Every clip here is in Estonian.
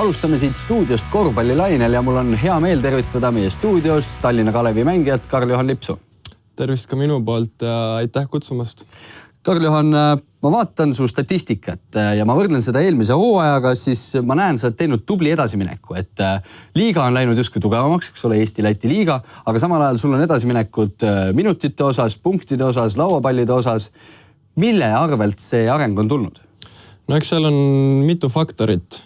Alustame siit stuudiost korvpallilainel ja mul on hea meel tervitada meie stuudios Tallinna Kalevi mängijat Karl-Johan Lipsu. Tervist ka minu poolt ja aitäh kutsumast. Karl-Johan, ma vaatan su statistikat ja ma võrdlen seda eelmise hooajaga, siis ma näen, sa oled teinud tubli edasimineku, et liiga on läinud justkui tugevamaks, eks ole, Eesti-Läti liiga, aga samal ajal sul on edasiminekud minutite osas, punktide osas, lauapallide osas. Mille arvelt see areng on tulnud? No eks seal on mitu faktorit.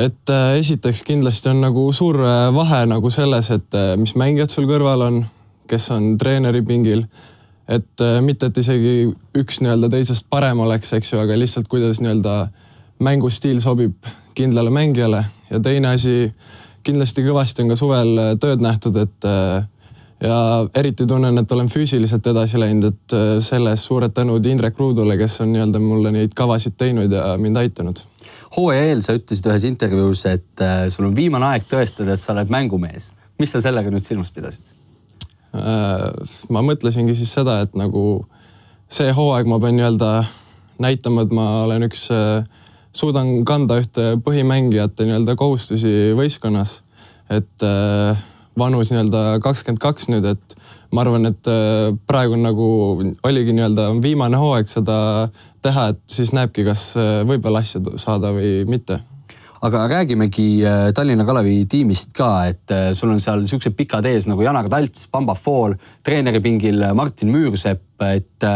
Et esiteks kindlasti on nagu suur vahe nagu selles, et mis mängijad sul kõrval on, kes on treeneri pingil. Et mitte, et isegi üks teisest parem oleks, eks ju, aga lihtsalt kuidas mängustiil sobib kindlale mängijale. Ja teine asi, kindlasti kõvasti on ka suvel tööd nähtud, et ja eriti tunnen, et olen füüsiliselt edasi läinud, et selles suured tänud Indrek Ruudule, kes on mulle neid kavasid teinud ja mind aitanud. Hooaja eel sa ütlesid ühes intervjuus, et sul on viimane aeg tõestada, et sa oled mängumees. Mis sa sellega nüüd silmas pidasid? Ma mõtlesingi siis seda, et nagu see hooaeg ma pean näitama, et ma olen suudan kanda ühte põhimängijate kohustusi võistkonnas, et vanus 22 nüüd, et ma arvan, et praegu nagu oligi viimane hooaeg seda teha, et siis näebki, kas võib veel asja saada või mitte. Aga räägimegi Tallinna Kalevi tiimist ka, et sul on seal siuksed pikad ees nagu Janar Talts, Bamba Fool, treeneripingil Martin Müürsepp, et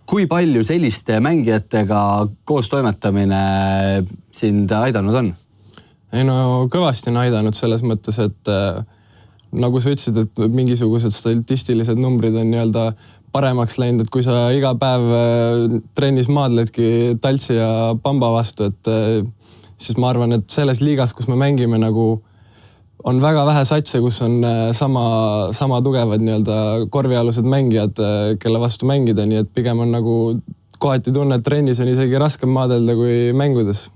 kui palju selliste mängijatega koos toimetamine sind aidanud on? Ei no kõvasti on aidanud selles mõttes, et nagu sa ütlesid, et mingisugused statistilised numbrid on paremaks läinud, et kui sa iga päev trennis maadledki Taltsi ja Bamba vastu, et siis ma arvan, et selles liigas, kus me mängime, nagu on väga vähe satse, kus on sama tugevad korvialused mängijad, kelle vastu mängida, nii et pigem on nagu kohati tunne, et trennis on isegi raskem maadelda kui mängudes.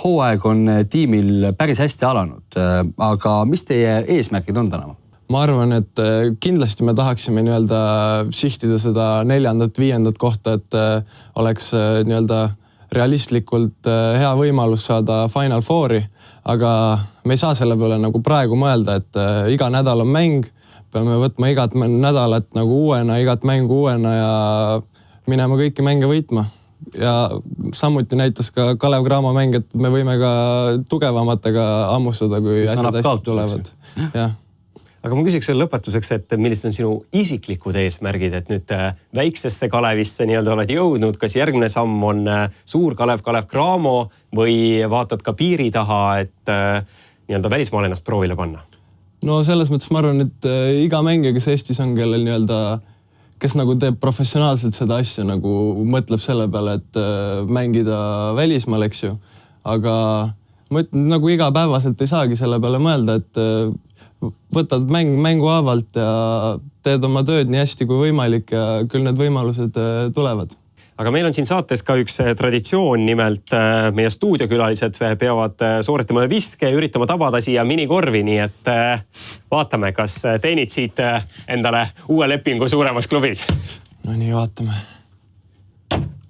Hooaeg on tiimil päris hästi alanud, aga mis teie eesmärgid on täna? Ma arvan, et kindlasti me tahaksime sihtida seda 4., 5. kohta, et oleks realistlikult hea võimalus saada Final Fouri, aga me ei saa selle peale nagu praegu mõelda, et iga nädal on mäng, peame võtma igat nädalat nagu uuena, igat mängu uuena ja minema kõiki mänge võitma. Ja samuti näitas ka Kalev Cramo mäng, et me võime ka tugevamatega ammustada, kui asjad hästi tulevad. Jah. Aga ma küsiks veel lõpetuseks, et millised on sinu isiklikud eesmärgid, et nüüd väiksesse Kalevisse oled jõudnud, kas järgmine samm on suur Kalev Cramo või vaatad ka piiri taha, et välismaal ennast proovile panna? No selles mõttes ma arvan, et iga mängija, kes Eestis on, kellel kes nagu teeb professionaalselt seda asja, nagu mõtleb selle peale, et mängida välismaal, eks ju. Aga ma ütlen, nagu igapäevaselt ei saagi selle peale mõelda, et võtad mängu haavalt ja teed oma tööd nii hästi kui võimalik ja küll need võimalused tulevad. Aga meil on siin saates ka üks traditsioon, nimelt meie stuudiokülalised peavad sooritama viske ja üritama tabada siia minikorvi, nii et vaatame, kas teenid siit endale uue lepingu suuremas klubis. No nii, vaatame.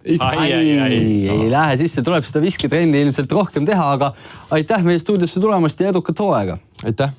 Ei lähe sisse, tuleb seda viskitrendi ilmselt rohkem teha, aga aitäh meie stuudiosse tulemast ja edukat hooaega. Aitäh!